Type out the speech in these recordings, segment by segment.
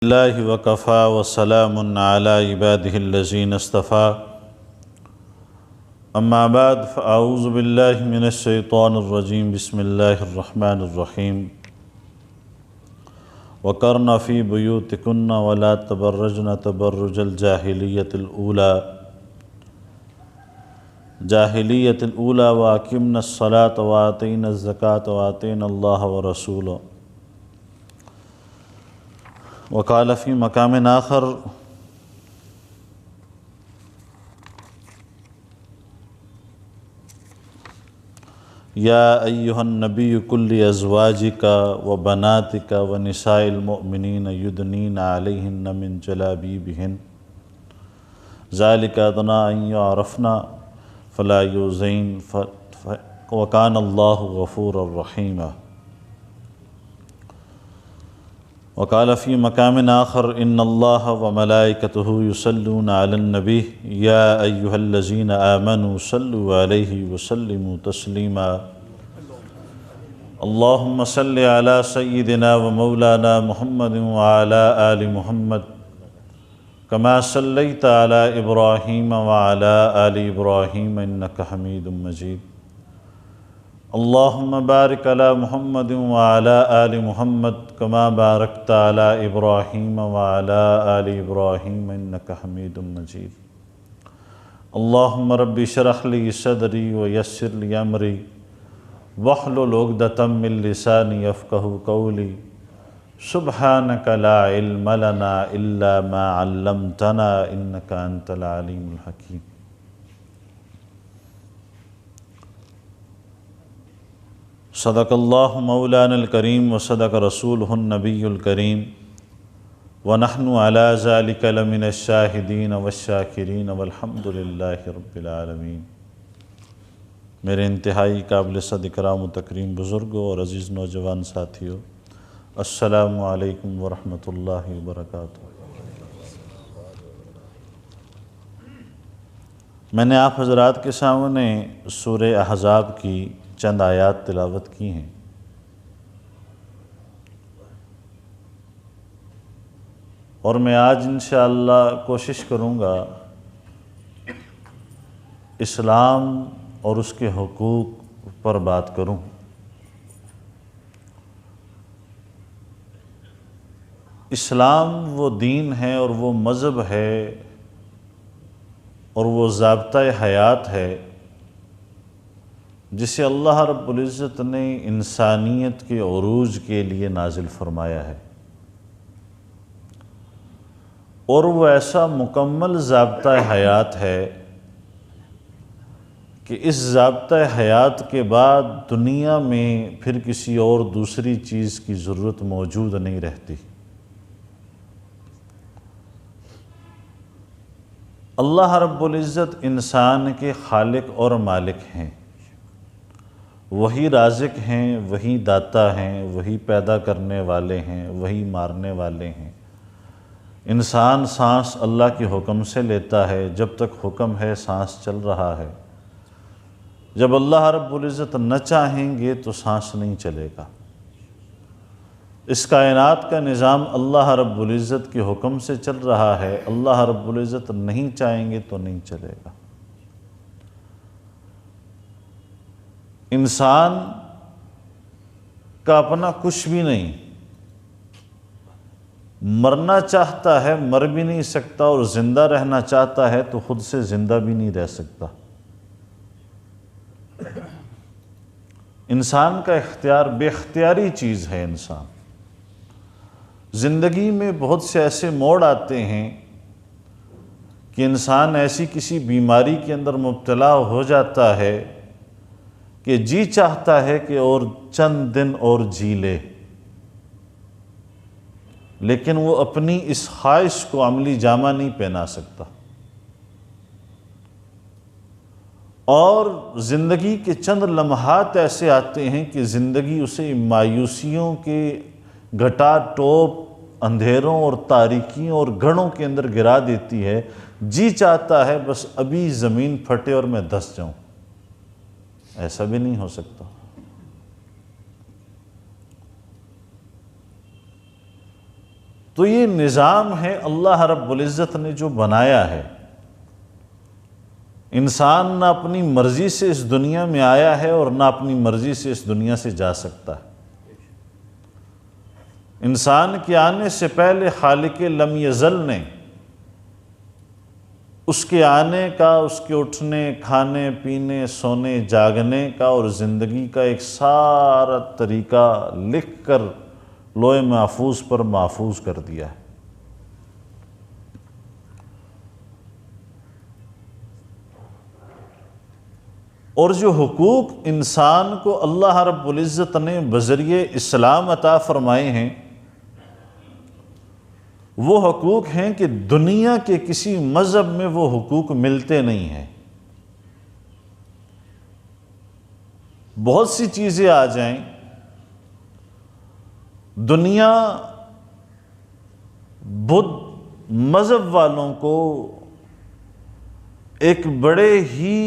اللہ وکفا وسلام علی عبادہ الذین اصطفیٰ اما بعد فاعوذ باللہ من الشیطان الرجیم بسم اللہ الرحمن الرحیم وقرن فی بیوتکن ولا تبرجن تبرج الجاہلیۃ الاولی واقمن الصلاۃ وآتین الزکاۃ وآتین اللہ ورسولہ وقال فی مقام آخر یا ایہا النبی قل لازواجک وبناتک ونساء المؤمنین یدنین علیہن من جلابیبہن ذالک ادنی ان یعرفن فلا یؤذین وکان اللہ غفورا رحیما وقال فی مقام آخر ان اللہ وملائکتہ یصلون علی النبی یا ایہا الذین آمنوا صلوا علیہ وسلموا تسلیما اللہم صل علی سیدنا ومولانا محمد وعلی آل محمد کما صلیت علی ابراہیم وعلی آل ابراہیم انک حمید مجید اللہم بارک علی محمد وعلی آل محمد کما بارکت علی ابراہیم وعلی آل ابراہیم انک حمید مجید اللہم رب اشرح لی صدری ویسر لی امری واحلل عقدۃ من لسانی یفقہوا قولی سبحانک لا علم لنا الا ما علمتنا انک انت العلیم الحکیم صدق اللہ مولانا الکریم وصدق رسولہ النبی الکریم ونحن علی ذلک لمن الشاہدین والشاکرین والحمد للہ رب العالمین۔ میرے انتہائی قابل صد اکرام و تکریم بزرگوں اور عزیز نوجوان ساتھیوں، السلام علیکم ورحمۃ اللہ وبرکاتہ۔ میں نے آپ حضرات کے سامنے سورہ احزاب کی چند آیات تلاوت کی ہیں، اور میں آج انشاءاللہ کوشش کروں گا اسلام اور اس کے حقوق پر بات کروں۔ اسلام وہ دین ہے اور وہ مذہب ہے اور وہ ضابطۂ حیات ہے جسے اللہ رب العزت نے انسانیت کے عروج کے لیے نازل فرمایا ہے، اور وہ ایسا مکمل ضابطۂ حیات ہے کہ اس ضابطۂ حیات کے بعد دنیا میں پھر کسی اور دوسری چیز کی ضرورت موجود نہیں رہتی۔ اللہ رب العزت انسان کے خالق اور مالک ہیں، وہی رازق ہیں، وہی داتا ہیں، وہی پیدا کرنے والے ہیں، وہی مارنے والے ہیں۔ انسان سانس اللہ کے حکم سے لیتا ہے، جب تک حکم ہے سانس چل رہا ہے۔ جب اللہ رب العزت نہ چاہیں گے تو سانس نہیں چلے گا۔ اس کائنات کا نظام اللہ رب العزت کے حکم سے چل رہا ہے، اللہ رب العزت نہیں چاہیں گے تو نہیں چلے گا۔ انسان کا اپنا کچھ بھی نہیں، مرنا چاہتا ہے مر بھی نہیں سکتا، اور زندہ رہنا چاہتا ہے تو خود سے زندہ بھی نہیں رہ سکتا۔ انسان کا اختیار بے اختیاری چیز ہے۔ انسان زندگی میں بہت سے ایسے موڑ آتے ہیں کہ انسان ایسی کسی بیماری کے اندر مبتلا ہو جاتا ہے کہ جی چاہتا ہے کہ اور چند دن اور جی لے، لیکن وہ اپنی اس خواہش کو عملی جامہ نہیں پہنا سکتا، اور زندگی کے چند لمحات ایسے آتے ہیں کہ زندگی اسے مایوسیوں کے گھٹا ٹوپ، اندھیروں اور تاریکیوں اور گڑھوں کے اندر گرا دیتی ہے۔ جی چاہتا ہے بس ابھی زمین پھٹے اور میں دھس جاؤں، ایسا بھی نہیں ہو سکتا۔ تو یہ نظام ہے اللہ رب العزت نے جو بنایا ہے۔ انسان نہ اپنی مرضی سے اس دنیا میں آیا ہے اور نہ اپنی مرضی سے اس دنیا سے جا سکتا ہے۔ انسان کے آنے سے پہلے خالق لم یزل نے اس کے آنے کا، اس کے اٹھنے، کھانے پینے، سونے جاگنے کا اور زندگی کا ایک سارا طریقہ لکھ کر لوح محفوظ پر محفوظ کر دیا ہے۔ اور جو حقوق انسان کو اللہ رب العزت نے بذریعہ اسلام عطا فرمائے ہیں، وہ حقوق ہیں کہ دنیا کے کسی مذہب میں وہ حقوق ملتے نہیں ہیں۔ بہت سی چیزیں آ جائیں، دنیا بدھ مذہب والوں کو ایک بڑے ہی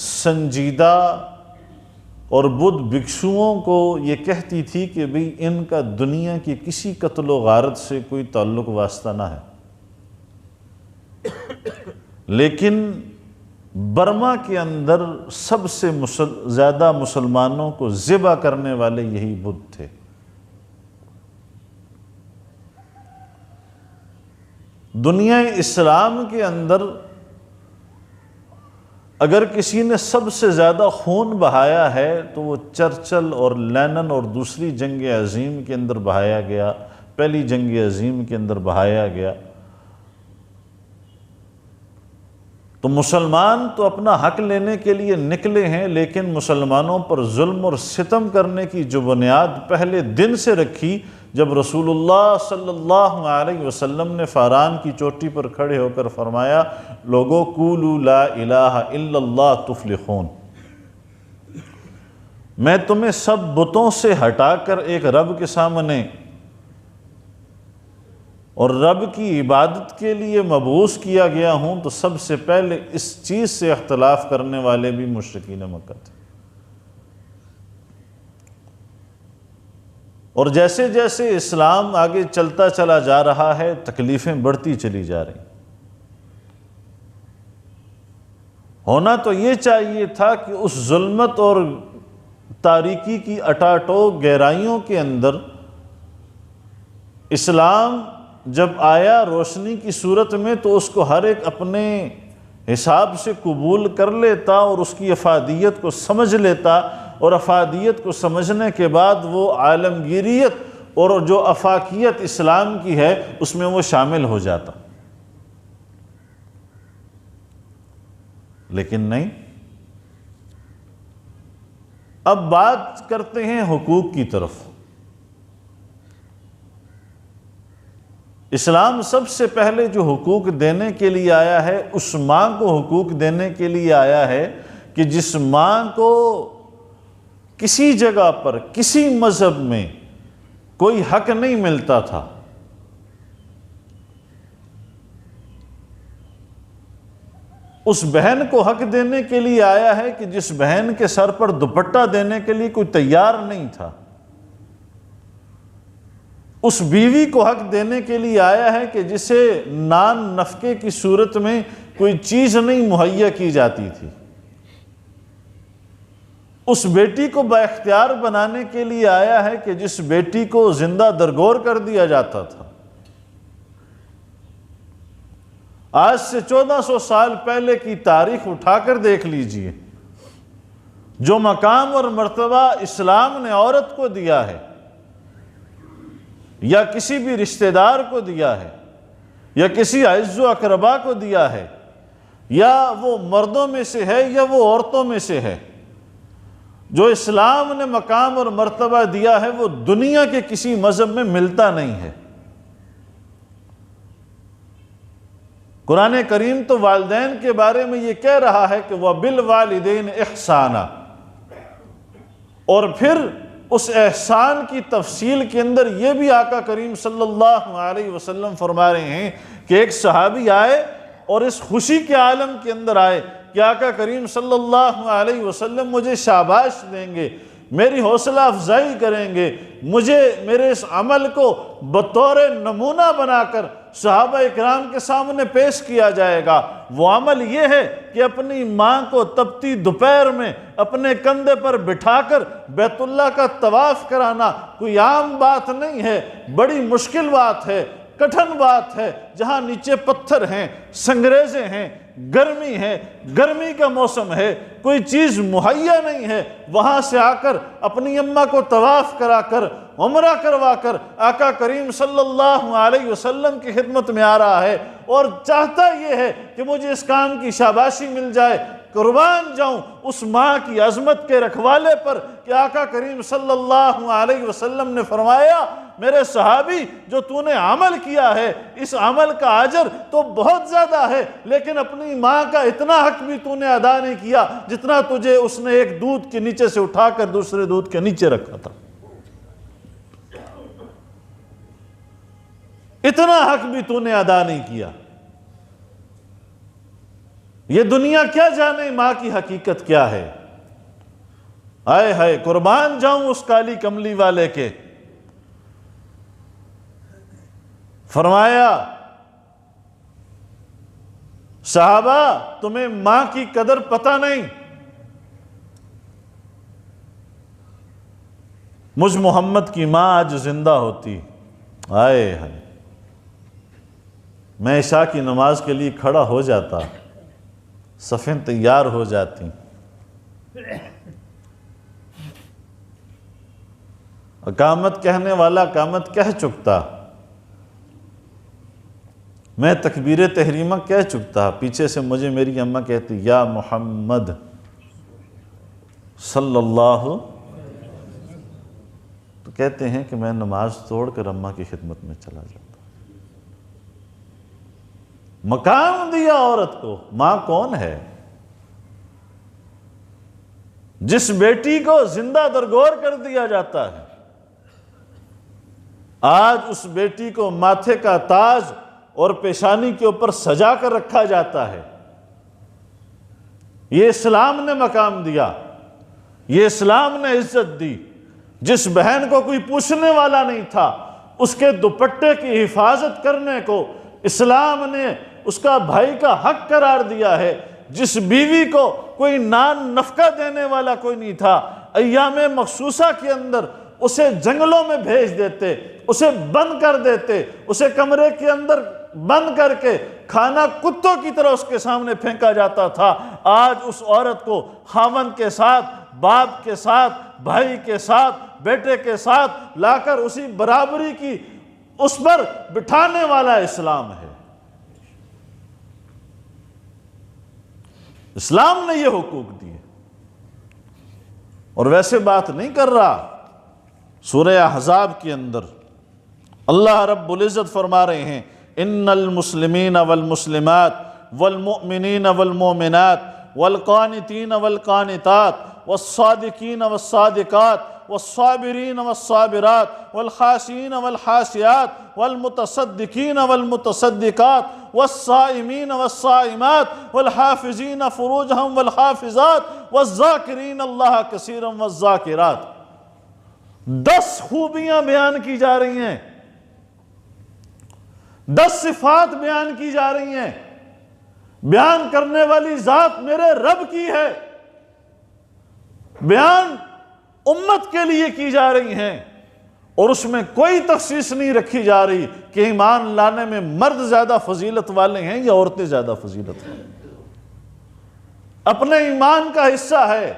سنجیدہ اور بدھ بھکشوؤں کو یہ کہتی تھی کہ بھئی ان کا دنیا کی کسی قتل و غارت سے کوئی تعلق واسطہ نہ ہے، لیکن برما کے اندر سب سے زیادہ مسلمانوں کو ذبح کرنے والے یہی بدھ تھے۔ دنیا اسلام کے اندر اگر کسی نے سب سے زیادہ خون بہایا ہے تو وہ چرچل اور لینن اور دوسری جنگ عظیم کے اندر بہایا گیا، پہلی جنگ عظیم کے اندر بہایا گیا۔ تو مسلمان تو اپنا حق لینے کے لیے نکلے ہیں، لیکن مسلمانوں پر ظلم اور ستم کرنے کی جو بنیاد پہلے دن سے رکھی، جب رسول اللہ صلی اللہ علیہ وسلم نے فاران کی چوٹی پر کھڑے ہو کر فرمایا، لوگو قولوا لا الہ الا اللہ تفلحون، میں تمہیں سب بتوں سے ہٹا کر ایک رب کے سامنے اور رب کی عبادت کے لیے مبعوث کیا گیا ہوں، تو سب سے پہلے اس چیز سے اختلاف کرنے والے بھی مشرکین مکہ تھے۔ اور جیسے جیسے اسلام آگے چلتا چلا جا رہا ہے، تکلیفیں بڑھتی چلی جا رہی۔ ہونا تو یہ چاہیے تھا کہ اس ظلمت اور تاریکی کی اٹاٹوک گہرائیوں کے اندر اسلام جب آیا روشنی کی صورت میں، تو اس کو ہر ایک اپنے حساب سے قبول کر لیتا اور اس کی افادیت کو سمجھ لیتا، اور افادیت کو سمجھنے کے بعد وہ عالمگیریت اور جو افاقیت اسلام کی ہے اس میں وہ شامل ہو جاتا۔ لیکن نہیں، اب بات کرتے ہیں حقوق کی طرف۔ اسلام سب سے پہلے جو حقوق دینے کے لیے آیا ہے، اس ماں کو حقوق دینے کے لیے آیا ہے کہ جس ماں کو کسی جگہ پر کسی مذہب میں کوئی حق نہیں ملتا تھا، اس بہن کو حق دینے کے لیے آیا ہے کہ جس بہن کے سر پر دوپٹہ دینے کے لیے کوئی تیار نہیں تھا، اس بیوی کو حق دینے کے لیے آیا ہے کہ جسے نان نفقے کی صورت میں کوئی چیز نہیں مہیا کی جاتی تھی، اس بیٹی کو با اختیار بنانے کے لیے آیا ہے کہ جس بیٹی کو زندہ درگور کر دیا جاتا تھا۔ آج سے 1400 سال پہلے کی تاریخ اٹھا کر دیکھ لیجئے، جو مقام اور مرتبہ اسلام نے عورت کو دیا ہے، یا کسی بھی رشتہ دار کو دیا ہے، یا کسی اعز و اقربا کو دیا ہے، یا وہ مردوں میں سے ہے یا وہ عورتوں میں سے ہے، جو اسلام نے مقام اور مرتبہ دیا ہے، وہ دنیا کے کسی مذہب میں ملتا نہیں ہے۔ قرآن کریم تو والدین کے بارے میں یہ کہہ رہا ہے کہ وَبِالْوَالِدَيْنِ إِحْسَانًا، اور پھر اس احسان کی تفصیل کے اندر یہ بھی آقا کریم صلی اللہ علیہ وسلم فرما رہے ہیں کہ ایک صحابی آئے اور اس خوشی کے عالم کے اندر آئے کہ آقا کریم صلی اللہ علیہ وسلم مجھے شاباش دیں گے میری حوصلہ افزائی کریں گے، مجھے میرے اس عمل کو بطور نمونہ بنا کر صحابہ اکرام کے سامنے پیش کیا جائے گا۔ وہ عمل یہ ہے کہ اپنی ماں کو تپتی دوپہر میں اپنے کندھے پر بٹھا کر بیت اللہ کا طواف کرانا کوئی عام بات نہیں ہے، بڑی مشکل بات ہے، کٹھن بات ہے، جہاں نیچے پتھر ہیں، سنگریزے ہیں، گرمی ہے، گرمی کا موسم ہے، کوئی چیز مہیا نہیں ہے، وہاں سے آ کر اپنی اماں کو طواف کرا کر عمرہ کروا کر آقا کریم صلی اللہ علیہ وسلم کی خدمت میں آ رہا ہے اور چاہتا یہ ہے کہ مجھے اس کام کی شاباشی مل جائے۔ قربان جاؤں اس ماں کی عظمت کے رکھوالے پر کہ آقا کریم صلی اللہ علیہ وسلم نے فرمایا، میرے صحابی جو تو نے عمل کیا ہے اس عمل کا اجر تو بہت زیادہ ہے، لیکن اپنی ماں کا اتنا حق بھی تو نے ادا نہیں کیا جتنا تجھے اس نے ایک دودھ کے نیچے سے اٹھا کر دوسرے دودھ کے نیچے رکھا تھا۔ اتنا حق بھی تو نے ادا نہیں کیا۔ یہ دنیا کیا جانے ماں کی حقیقت کیا ہے۔ آئے ہائے، قربان جاؤں اس کالی کملی والے کے۔ فرمایا صحابہ تمہیں ماں کی قدر پتہ نہیں، مجھ محمد کی ماں آج زندہ ہوتی، آئے ہائے، میں عشاء کی نماز کے لیے کھڑا ہو جاتا، صفیں تیار ہو جاتی، اقامت کہنے والا اقامت کہہ چکتا، میں تکبیر تحریمہ کہہ چکتا، پیچھے سے مجھے میری اماں کہتی یا محمد صلی اللہ، تو کہتے ہیں کہ میں نماز توڑ کر اماں کی خدمت میں چلا جاتا۔ مقام دیا عورت کو۔ ماں کون ہے؟ جس بیٹی کو زندہ درگور کر دیا جاتا ہے، آج اس بیٹی کو ماتھے کا تاج اور پیشانی کے اوپر سجا کر رکھا جاتا ہے۔ یہ اسلام نے مقام دیا، یہ اسلام نے عزت دی۔ جس بہن کو کوئی پوچھنے والا نہیں تھا، اس کے دوپٹے کی حفاظت کرنے کو اسلام نے اس کا بھائی کا حق قرار دیا ہے۔ جس بیوی کو کوئی نان نفقہ دینے والا کوئی نہیں تھا، ایام مخصوصہ کے اندر اسے جنگلوں میں بھیج دیتے، اسے بند کر دیتے، اسے کمرے کے اندر بند کر کے کھانا کتوں کی طرح اس کے سامنے پھینکا جاتا تھا۔ آج اس عورت کو خاوند کے ساتھ، باپ کے ساتھ، بھائی کے ساتھ، بیٹے کے ساتھ لا کر اسی برابری کی اس پر بٹھانے والا اسلام ہے۔ اسلام نے یہ حقوق دیے، اور ویسے بات نہیں کر رہا۔ سورہ احزاب کے اندر اللہ رب العزت فرما رہے ہیں ان المسلمین والمسلمات والمؤمنین والمؤمنات والقانتین والقانتات والصادقین والصادقات والصابرین والصابرات والخاشعین والخاشعات والمتصدقین والمتصدقات والصائمین والصائمات والحافظین فروجہم والحافظات والذاکرین اللہ کثیرا والذاکرات۔ 10 خوبیاں بیان کی جا رہی ہیں، 10 صفات بیان کی جا رہی ہیں۔ بیان کرنے والی ذات میرے رب کی ہے، بیان امت کے لیے کی جا رہی ہیں، اور اس میں کوئی تخصیص نہیں رکھی جا رہی کہ ایمان لانے میں مرد زیادہ فضیلت والے ہیں یا عورتیں زیادہ فضیلت والے ہیں۔ اپنے ایمان کا حصہ ہے،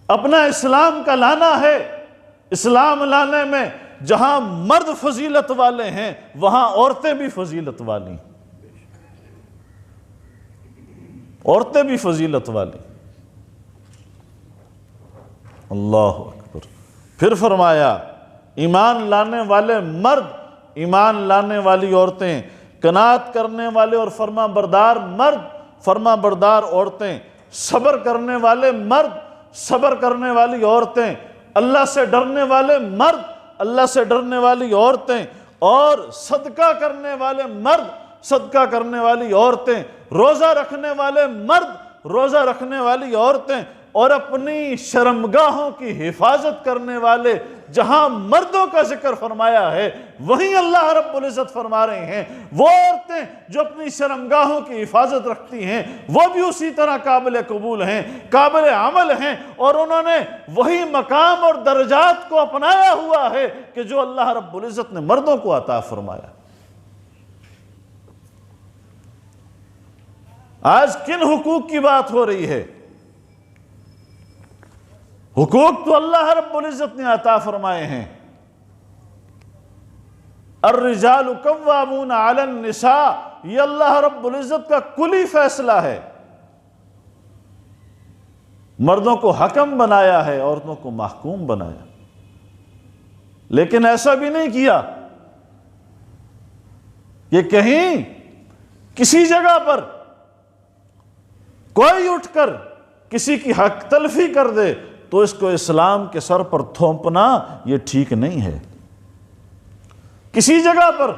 اپنا اسلام کا لانا ہے۔ اسلام لانے میں جہاں مرد فضیلت والے ہیں وہاں عورتیں بھی فضیلت والی، عورتیں بھی فضیلت والی۔ اللہ اکبر۔ پھر فرمایا ایمان لانے والے مرد، ایمان لانے والی عورتیں، قناعت کرنے والے اور فرما بردار مرد، فرما بردار عورتیں، صبر کرنے والے مرد، صبر کرنے والی عورتیں، اللہ سے ڈرنے والے مرد، اللہ سے ڈرنے والی عورتیں، اور صدقہ کرنے والے مرد، صدقہ کرنے والی عورتیں، روزہ رکھنے والے مرد، روزہ رکھنے والی عورتیں، اور اپنی شرمگاہوں کی حفاظت کرنے والے جہاں مردوں کا ذکر فرمایا ہے وہیں اللہ رب العزت فرما رہے ہیں وہ عورتیں جو اپنی شرمگاہوں کی حفاظت رکھتی ہیں وہ بھی اسی طرح قابل قبول ہیں، قابل عمل ہیں، اور انہوں نے وہی مقام اور درجات کو اپنایا ہوا ہے کہ جو اللہ رب العزت نے مردوں کو عطا فرمایا۔ آج کن حقوق کی بات ہو رہی ہے؟ حقوق تو اللہ رب العزت نے عطا فرمائے ہیں۔ الرجال قوامون علی النساء، یہ اللہ رب العزت کا کلی فیصلہ ہے۔ مردوں کو حکم بنایا ہے، عورتوں کو محکوم بنایا، لیکن ایسا بھی نہیں کیا کہ کہیں کسی جگہ پر کوئی اٹھ کر کسی کی حق تلفی کر دے تو اس کو اسلام کے سر پر تھوپنا یہ ٹھیک نہیں ہے۔ کسی جگہ پر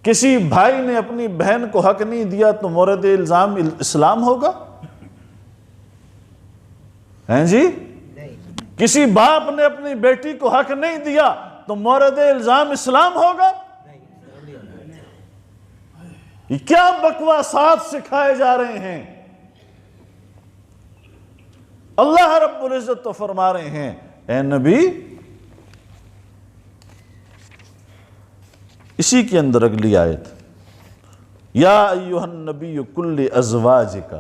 کسی بھائی نے اپنی بہن کو حق نہیں دیا تو مورد الزام اسلام ہوگا؟ ہیں جی؟ کسی باپ نے اپنی بیٹی کو حق نہیں دیا تو مورد الزام اسلام ہوگا؟ یہ کیا بکواسات سکھائے جا رہے ہیں؟ اللہ رب العزت تو فرما رہے ہیں اے نبی، اسی کے اندر اگلی آیت، یا ایھا النبی کل ازواجک،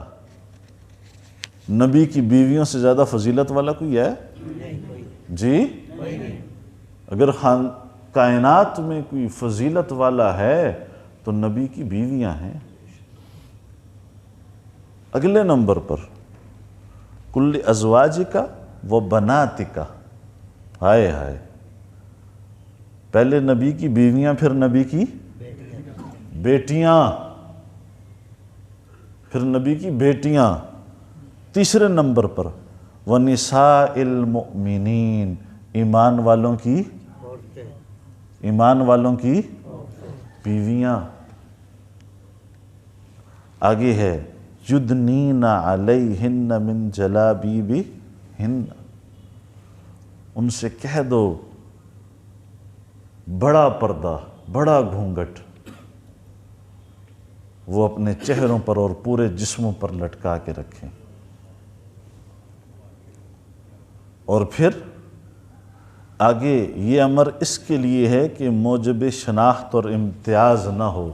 نبی کی بیویوں سے زیادہ فضیلت والا کوئی ہے؟ جی؟ اگر کائنات میں کوئی فضیلت والا ہے تو نبی کی بیویاں ہیں۔ اگلے نمبر پر کل ازواجک و بناتک، ہائے ہائے، پہلے نبی کی بیویاں، پھر نبی کی بیٹیاں، پھر نبی کی بیٹیاں، تیسرے نمبر پر وَنِسَاءِ الْمُؤْمِنِينَ، ایمان والوں کی بیویاں۔ آگے ہے یدنین علیہن من جلابیبہن، ان سے کہہ دو بڑا پردہ، بڑا گھونگھٹ وہ اپنے چہروں پر اور پورے جسموں پر لٹکا کے رکھیں۔ اور پھر آگے یہ امر اس کے لیے ہے کہ موجب شناخت اور امتیاز نہ ہو،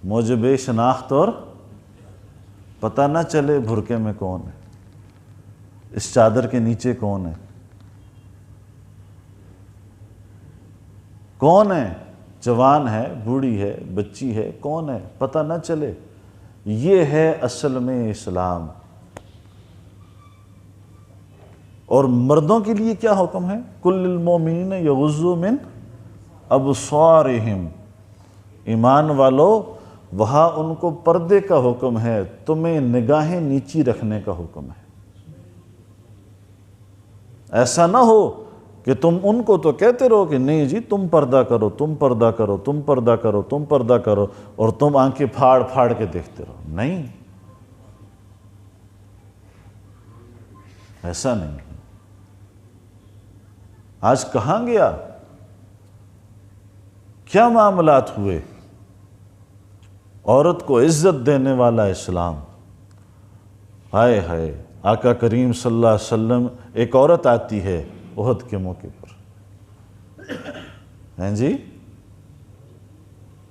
موجب شناخت اور پتہ نہ چلے بھرکے میں کون ہے، اس چادر کے نیچے کون ہے، کون ہے، جوان ہے، بوڑھی ہے، بچی ہے، کون ہے، پتہ نہ چلے۔ یہ ہے اصل میں اسلام۔ اور مردوں کے لیے کیا حکم ہے؟ کل المؤمنین یغضوا من ابصارہم، ایمان والو وہاں ان کو پردے کا حکم ہے، تمہیں نگاہیں نیچی رکھنے کا حکم ہے۔ ایسا نہ ہو کہ تم ان کو تو کہتے رہو کہ نہیں جی تم پردہ کرو، تم پردہ کرو، تم پردہ کرو، تم پردہ کرو، اور تم آنکھیں پھاڑ پھاڑ کے دیکھتے رہو۔ نہیں، ایسا نہیں۔ آج کہاں گیا؟ کیا معاملات ہوئے؟ عورت کو عزت دینے والا اسلام، ہائے ہائے۔ آقا کریم صلی اللہ علیہ وسلم، ایک عورت آتی ہے احد کے موقع پر، ہیں جی،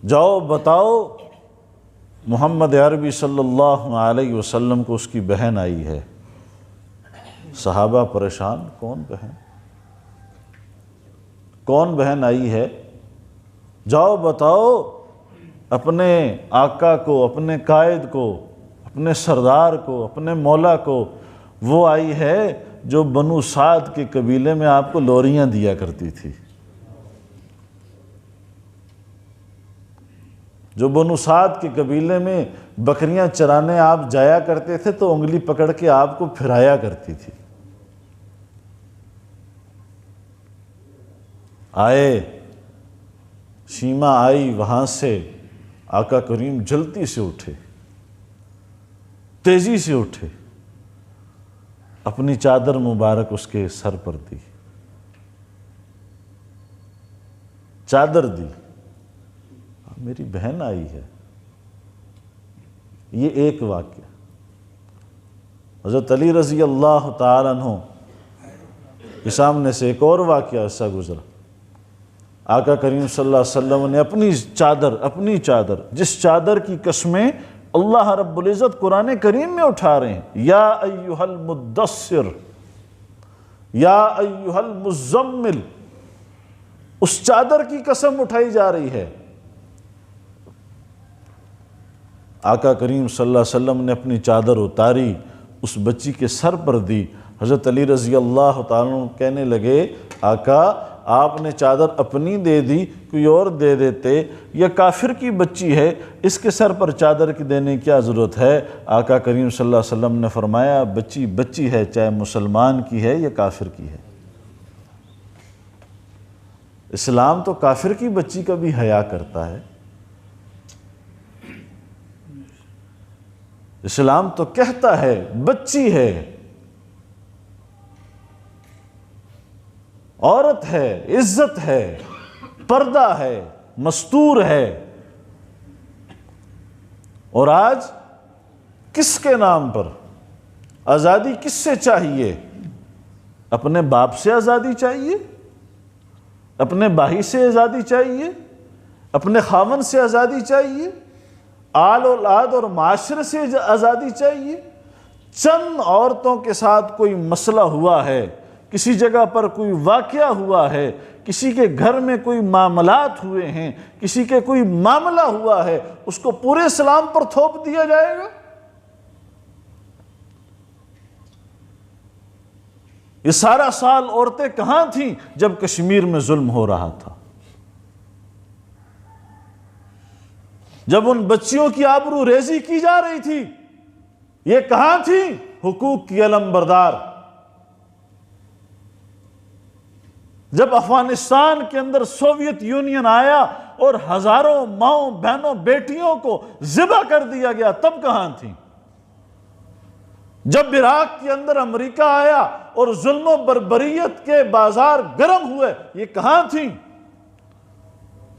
جاؤ بتاؤ محمد عربی صلی اللہ علیہ وسلم کو اس کی بہن آئی ہے۔ صحابہ پریشان، کون بہن؟ کون بہن آئی ہے؟ جاؤ بتاؤ اپنے آقا کو، اپنے قائد کو، اپنے سردار کو، اپنے مولا کو، وہ آئی ہے جو بنو سعد کے قبیلے میں آپ کو لوریاں دیا کرتی تھی، جو بنو سعد کے قبیلے میں بکریاں چرانے آپ جایا کرتے تھے تو انگلی پکڑ کے آپ کو پھرایا کرتی تھی۔ آئے، شیما آئی وہاں سے، آقا کریم جلدی سے اٹھے، تیزی سے اٹھے، اپنی چادر مبارک اس کے سر پر دی، چادر دی، میری بہن آئی ہے۔ یہ ایک واقعہ۔ حضرت علی رضی اللہ تعالیٰ عنہ کے سامنے سے ایک اور واقعہ ایسا گزرا، آقا کریم صلی اللہ علیہ وسلم نے اپنی چادر جس چادر کی قسمیں اللہ رب العزت قرآن کریم میں اٹھا رہے ہیں، یا ایہا المدثر، یا ایہا المزمل، اس چادر کی قسم اٹھائی جا رہی ہے۔ آقا کریم صلی اللہ علیہ وسلم نے اپنی چادر اتاری، اس بچی کے سر پر دی۔ حضرت علی رضی اللہ تعالیٰ عنہ کہنے لگے، آقا آپ نے چادر اپنی دے دی، کوئی اور دے دیتے، یہ کافر کی بچی ہے، اس کے سر پر چادر کی دینے کی کیا ضرورت ہے؟ آقا کریم صلی اللہ علیہ وسلم نے فرمایا، بچی بچی ہے، چاہے مسلمان کی ہے یا کافر کی ہے۔ اسلام تو کافر کی بچی کا بھی حیا کرتا ہے۔ اسلام تو کہتا ہے بچی ہے، عورت ہے، عزت ہے، پردہ ہے، مستور ہے۔ اور آج کس کے نام پر آزادی کس سے چاہیے؟ اپنے باپ سے آزادی چاہیے، اپنے بھائی سے آزادی چاہیے، اپنے خاوند سے آزادی چاہیے، آل اولاد اور معاشرے سے آزادی چاہیے۔ چند عورتوں کے ساتھ کوئی مسئلہ ہوا ہے، کسی جگہ پر کوئی واقعہ ہوا ہے، کسی کے گھر میں کوئی معاملات ہوئے ہیں، کسی کے کوئی معاملہ ہوا ہے، اس کو پورے اسلام پر تھوپ دیا جائے گا؟ یہ سارا سال عورتیں کہاں تھیں جب کشمیر میں ظلم ہو رہا تھا؟ جب ان بچیوں کی آبرو ریزی کی جا رہی تھی، یہ کہاں تھی حقوق کی علم بردار؟ جب افغانستان کے اندر سوویت یونین آیا اور ہزاروں ماؤں بہنوں بیٹیوں کو ذبح کر دیا گیا، تب کہاں تھی؟ جب عراق کے اندر امریکہ آیا اور ظلم و بربریت کے بازار گرم ہوئے، یہ کہاں تھی؟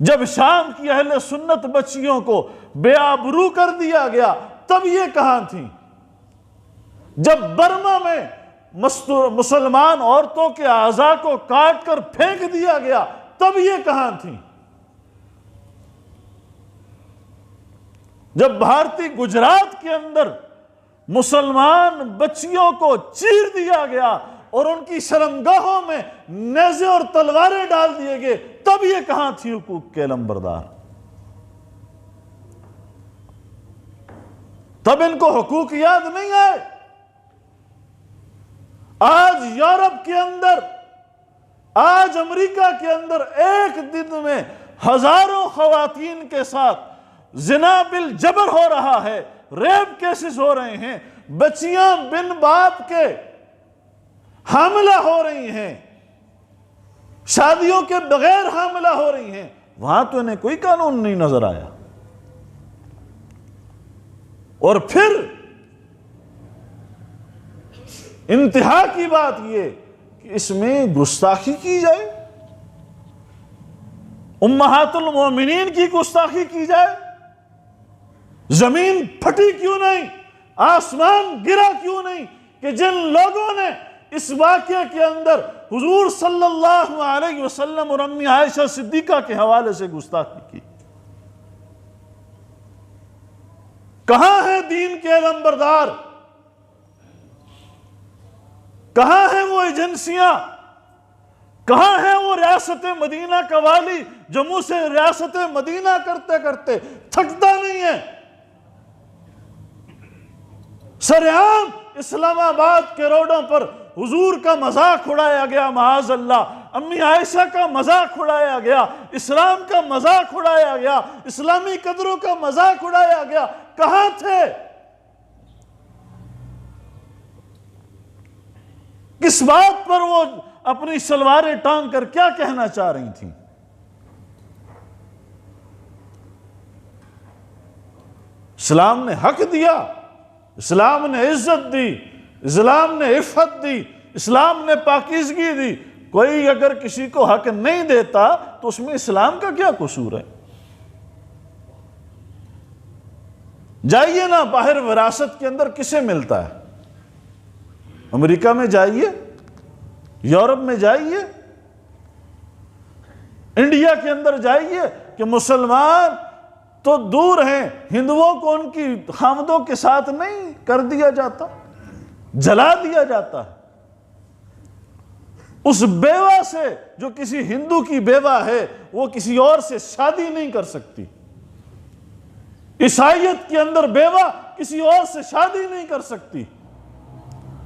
جب شام کی اہل سنت بچیوں کو بے آبرو کر دیا گیا، تب یہ کہاں تھی؟ جب برما میں مسلمان عورتوں کے اعضاء کو کاٹ کر پھینک دیا گیا، تب یہ کہاں تھی؟ جب بھارتی گجرات کے اندر مسلمان بچیوں کو چیر دیا گیا اور ان کی شرمگاہوں میں نیزے اور تلواریں ڈال دیے گئے، تب یہ کہاں تھی حقوق کے علم بردار؟ تب ان کو حقوق یاد نہیں آئے؟ آج یورپ کے اندر، آج امریکہ کے اندر ایک دن میں ہزاروں خواتین کے ساتھ زنا بالجبر ہو رہا ہے، ریپ کیسز ہو رہے ہیں، بچیاں بن باپ کے حاملہ ہو رہی ہیں، شادیوں کے بغیر حاملہ ہو رہی ہیں۔ وہاں تو انہیں کوئی قانون نہیں نظر آیا۔ اور پھر انتہا کی بات یہ کہ اس میں گستاخی کی جائے، امہات المومنین کی گستاخی کی جائے۔ زمین پھٹی کیوں نہیں، آسمان گرا کیوں نہیں کہ جن لوگوں نے اس واقعے کے اندر حضور صلی اللہ علیہ وسلم اور امی عائشہ صدیقہ کے حوالے سے گستاخی کی؟ کہاں ہے دین کے علم بردار؟ کہاں ہیں وہ ایجنسیاں؟ کہاں ہے وہ ریاست مدینہ کا والی جو منہ سے ریاست مدینہ کرتے کرتے تھکتا نہیں ہے؟ سرعام اسلام آباد کے روڈوں پر حضور کا مذاق اڑایا گیا، معاذ اللہ، امی عائشہ کا مذاق اڑایا گیا، اسلام کا مذاق اڑایا گیا، اسلامی قدروں کا مذاق اڑایا گیا۔ کہاں تھے؟ کس بات پر وہ اپنی شلواریں ٹانگ کر کیا کہنا چاہ رہی تھیں؟ اسلام نے حق دیا، اسلام نے عزت دی، اسلام نے عفت دی، اسلام نے پاکیزگی دی۔ کوئی اگر کسی کو حق نہیں دیتا تو اس میں اسلام کا کیا قصور ہے؟ جائیے نا باہر وراثت کے اندر کسے ملتا ہے؟ امریکہ میں جائیے، یورپ میں جائیے، انڈیا کے اندر جائیے کہ مسلمان تو دور ہیں، ہندوؤں کو ان کی خامدوں کے ساتھ نہیں کر دیا جاتا، جلا دیا جاتا ہے۔ اس بیوہ سے جو کسی ہندو کی بیوہ ہے وہ کسی اور سے شادی نہیں کر سکتی۔ عیسائیت کے اندر بیوہ کسی اور سے شادی نہیں کر سکتی،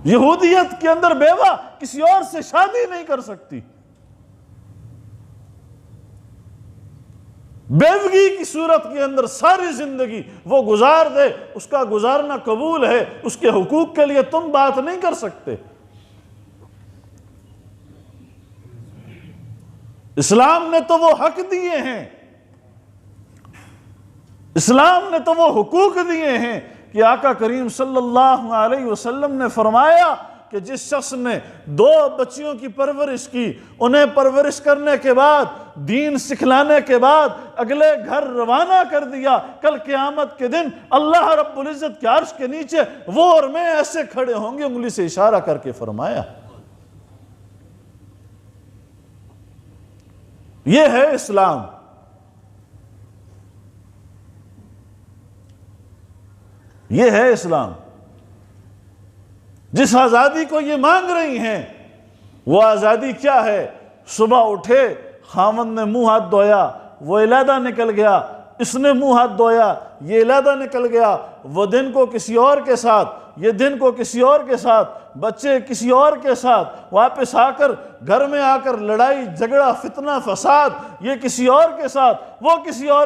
یہودیت کے اندر بیوہ کسی اور سے شادی نہیں کر سکتی۔ بیوگی کی صورت کے اندر ساری زندگی وہ گزار دے، اس کا گزارنا قبول ہے، اس کے حقوق کے لیے تم بات نہیں کر سکتے۔ اسلام نے تو وہ حق دیے ہیں، اسلام نے تو وہ حقوق دیے ہیں کہ آقا کریم صلی اللہ علیہ وسلم نے فرمایا کہ جس شخص نے 2 بچیوں کی پرورش کی، انہیں پرورش کرنے کے بعد، دین سکھلانے کے بعد اگلے گھر روانہ کر دیا، کل قیامت کے دن اللہ رب العزت کے عرش کے نیچے وہ اور میں ایسے کھڑے ہوں گے۔ انگلی سے اشارہ کر کے فرمایا یہ ہے اسلام۔ یہ ہے اسلام۔ جس آزادی کو یہ مانگ رہی ہیں وہ آزادی کیا ہے؟ صبح اٹھے، خاوند نے منہ ہاتھ دھویا، وہ علیحدہ نکل گیا، اس نے منہ ہاتھ دھویا، یہ علیحدہ نکل گیا، وہ دن کو کسی اور کے ساتھ، یہ دن کو کسی اور کے ساتھ، بچے کسی اور کے ساتھ، واپس آ کر گھر میں آ کر لڑائی جھگڑا فتنہ فساد، یہ کسی اور کے ساتھ، وہ کسی اور